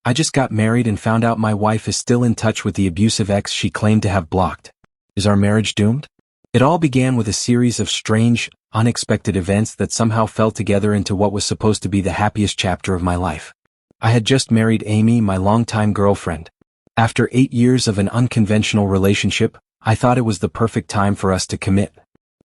I just got married and found out my wife is still in touch with the abusive ex she claimed to have blocked. Is our marriage doomed? It all began with a series of strange, unexpected events that somehow fell together into what was supposed to be the happiest chapter of my life. I had just married Amy, my longtime girlfriend. After 8 years of an unconventional relationship, I thought it was the perfect time for us to commit.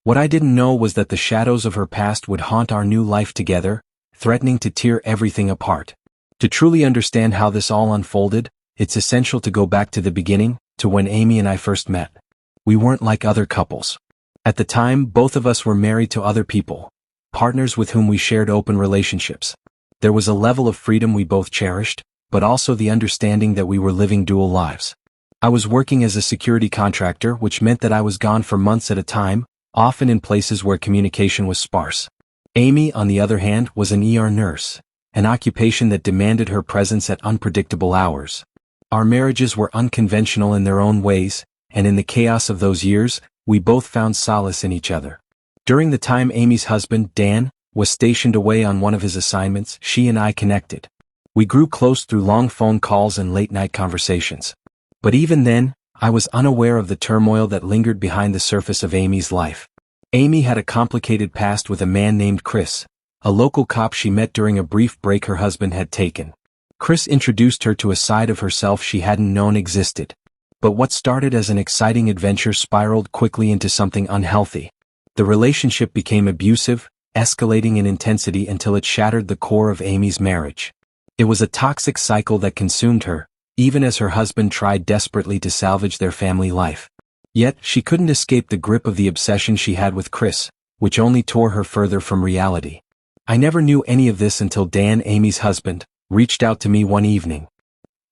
What I didn't know was that the shadows of her past would haunt our new life together, threatening to tear everything apart. To truly understand how this all unfolded, it's essential to go back to the beginning, to when Amy and I first met. We weren't like other couples. At the time, both of us were married to other people, partners with whom we shared open relationships. There was a level of freedom we both cherished, but also the understanding that we were living dual lives. I was working as a security contractor, which meant that I was gone for months at a time, often in places where communication was sparse. Amy, on the other hand, was an ER nurse, an occupation that demanded her presence at unpredictable hours. Our marriages were unconventional in their own ways, and in the chaos of those years, we both found solace in each other. During the time Amy's husband, Dan, was stationed away on one of his assignments, she and I connected. We grew close through long phone calls and late-night conversations. But even then, I was unaware of the turmoil that lingered behind the surface of Amy's life. Amy had a complicated past with a man named Chris, a local cop she met during a brief break her husband had taken. Chris introduced her to a side of herself she hadn't known existed. But what started as an exciting adventure spiraled quickly into something unhealthy. The relationship became abusive, escalating in intensity until it shattered the core of Amy's marriage. It was a toxic cycle that consumed her, even as her husband tried desperately to salvage their family life. Yet, she couldn't escape the grip of the obsession she had with Chris, which only tore her further from reality. I never knew any of this until Dan, Amy's husband, reached out to me one evening.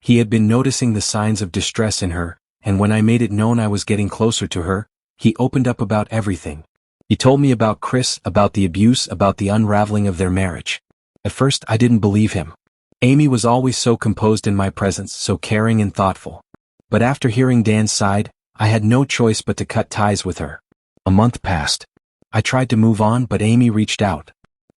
He had been noticing the signs of distress in her, and when I made it known I was getting closer to her, he opened up about everything. He told me about Chris, about the abuse, about the unraveling of their marriage. At first, I didn't believe him. Amy was always so composed in my presence, so caring and thoughtful. But after hearing Dan's side, I had no choice but to cut ties with her. A month passed. I tried to move on, but Amy reached out.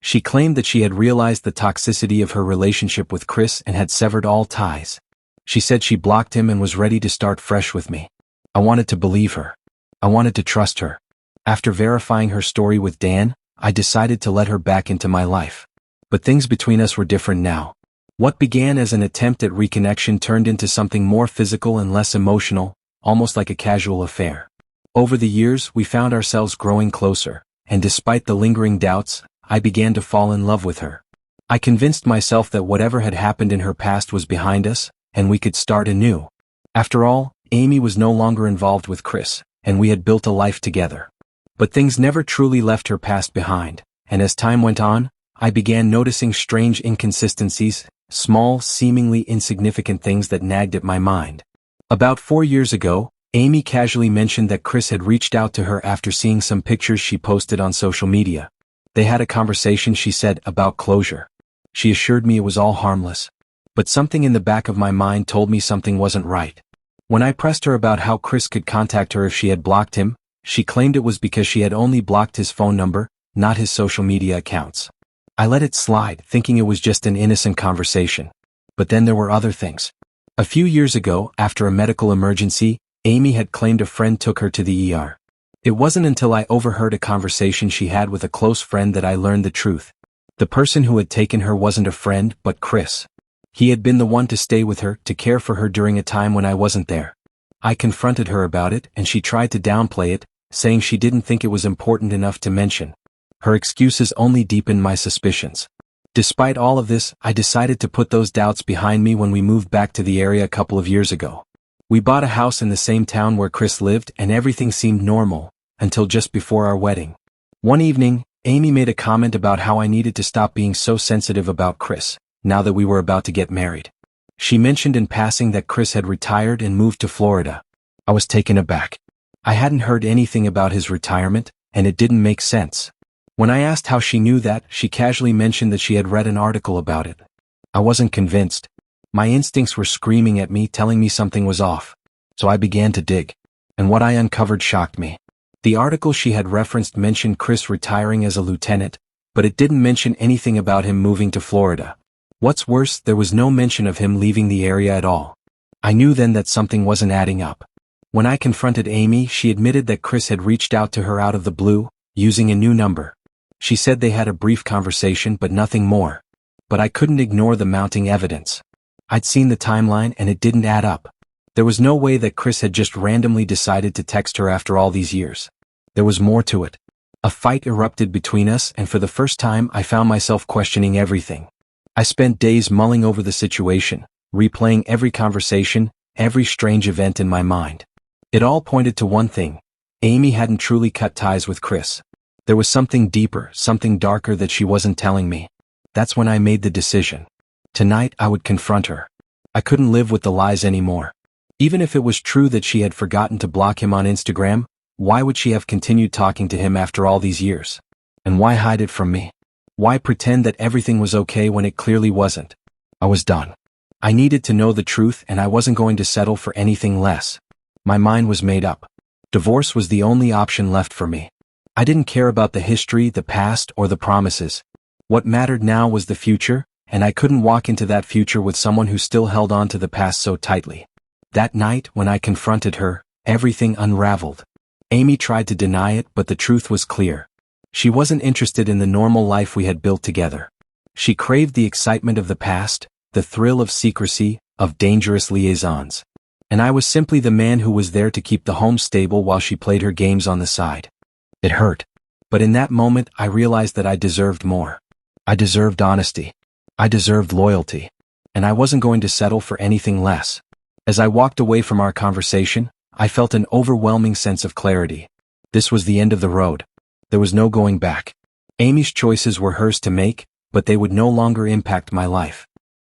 She claimed that she had realized the toxicity of her relationship with Chris and had severed all ties. She said she blocked him and was ready to start fresh with me. I wanted to believe her. I wanted to trust her. After verifying her story with Dan, I decided to let her back into my life. But things between us were different now. What began as an attempt at reconnection turned into something more physical and less emotional, almost like a casual affair. Over the years, we found ourselves growing closer, and despite the lingering doubts, I began to fall in love with her. I convinced myself that whatever had happened in her past was behind us, and we could start anew. After all, Amy was no longer involved with Chris, and we had built a life together. But things never truly left her past behind, and as time went on, I began noticing strange inconsistencies, small, seemingly insignificant things that nagged at my mind. About 4 years ago, Amy casually mentioned that Chris had reached out to her after seeing some pictures she posted on social media. They had a conversation, she said, about closure. She assured me it was all harmless. But something in the back of my mind told me something wasn't right. When I pressed her about how Chris could contact her if she had blocked him, she claimed it was because she had only blocked his phone number, not his social media accounts. I let it slide, thinking it was just an innocent conversation. But then there were other things. A few years ago, after a medical emergency, Amy had claimed a friend took her to the ER. It wasn't until I overheard a conversation she had with a close friend that I learned the truth. The person who had taken her wasn't a friend, but Chris. He had been the one to stay with her, to care for her during a time when I wasn't there. I confronted her about it, and she tried to downplay it, saying she didn't think it was important enough to mention. Her excuses only deepened my suspicions. Despite all of this, I decided to put those doubts behind me when we moved back to the area a couple of years ago. We bought a house in the same town where Chris lived, and everything seemed normal, until just before our wedding. One evening, Amy made a comment about how I needed to stop being so sensitive about Chris, now that we were about to get married. She mentioned in passing that Chris had retired and moved to Florida. I was taken aback. I hadn't heard anything about his retirement, and it didn't make sense. When I asked how she knew that, she casually mentioned that she had read an article about it. I wasn't convinced. My instincts were screaming at me, telling me something was off. So I began to dig. And what I uncovered shocked me. The article she had referenced mentioned Chris retiring as a lieutenant, but it didn't mention anything about him moving to Florida. What's worse, there was no mention of him leaving the area at all. I knew then that something wasn't adding up. When I confronted Amy, she admitted that Chris had reached out to her out of the blue, using a new number. She said they had a brief conversation but nothing more. But I couldn't ignore the mounting evidence. I'd seen the timeline and it didn't add up. There was no way that Chris had just randomly decided to text her after all these years. There was more to it. A fight erupted between us, and for the first time I found myself questioning everything. I spent days mulling over the situation, replaying every conversation, every strange event in my mind. It all pointed to one thing. Amy hadn't truly cut ties with Chris. There was something deeper, something darker that she wasn't telling me. That's when I made the decision. Tonight I would confront her. I couldn't live with the lies anymore. Even if it was true that she had forgotten to block him on Instagram, why would she have continued talking to him after all these years? And why hide it from me? Why pretend that everything was okay when it clearly wasn't? I was done. I needed to know the truth, and I wasn't going to settle for anything less. My mind was made up. Divorce was the only option left for me. I didn't care about the history, the past, or the promises. What mattered now was the future, and I couldn't walk into that future with someone who still held on to the past so tightly. That night, when I confronted her, everything unraveled. Amy tried to deny it, but the truth was clear. She wasn't interested in the normal life we had built together. She craved the excitement of the past, the thrill of secrecy, of dangerous liaisons. And I was simply the man who was there to keep the home stable while she played her games on the side. It hurt. But in that moment I realized that I deserved more. I deserved honesty. I deserved loyalty. And I wasn't going to settle for anything less. As I walked away from our conversation, I felt an overwhelming sense of clarity. This was the end of the road. There was no going back. Amy's choices were hers to make, but they would no longer impact my life.